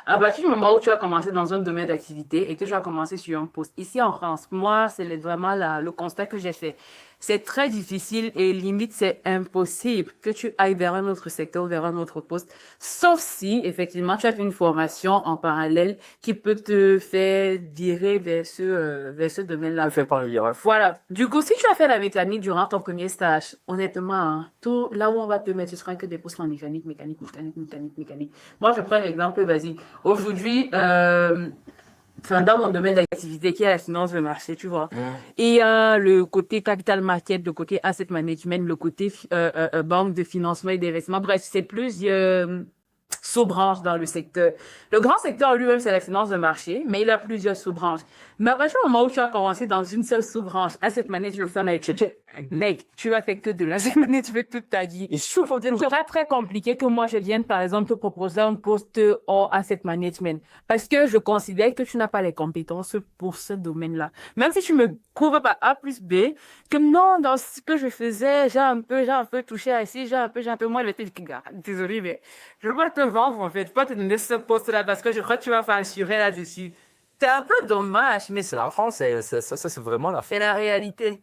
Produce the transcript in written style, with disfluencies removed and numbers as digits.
À partir du moment où tu as commencé dans un domaine d'activité et que tu as commencé sur un poste, ici en France, moi, vraiment le constat que j'ai fait. C'est très difficile et limite c'est impossible que tu ailles vers un autre secteur, vers un autre poste, sauf si effectivement tu as fait une formation en parallèle qui peut te faire virer vers ce domaine-là. Je fais pas le lire. Voilà. Du coup, si tu as fait la mécanique durant ton premier stage, honnêtement, hein, tout là où on va te mettre, ce sera que des postes en mécanique, mécanique, mécanique, mécanique, mécanique. Moi, je prends l'exemple basique. Aujourd'hui, enfin, dans mon domaine d'activité qui est la finance de marché, tu vois. Et le côté capital market, le côté asset management, le côté banque de financement et d'investissement. Bref, c'est plusieurs sous-branches dans le secteur. Le grand secteur lui-même, c'est la finance de marché, mais il a plusieurs sous-branches. Mais à partir du moment où tu as commencé dans une seule sous-branche, asset management, mec, tu as fait que de l'asset management toute ta vie. Et chaud, faut dire. Ce serait très compliqué que moi je vienne, par exemple, te proposer un poste hors asset management. Parce que je considère que tu n'as pas les compétences pour ce domaine-là. Même si tu me prouves par A plus B, que non, dans ce que je faisais, j'ai un peu touché à ici, j'ai un peu moins, mais désolé, mais je vais pas te vendre, en fait, pas te donner ce poste-là parce que je crois que tu vas faire assurer là-dessus. C'est un peu dommage, mais C'est la France, ça, c'est vraiment la c'est la réalité.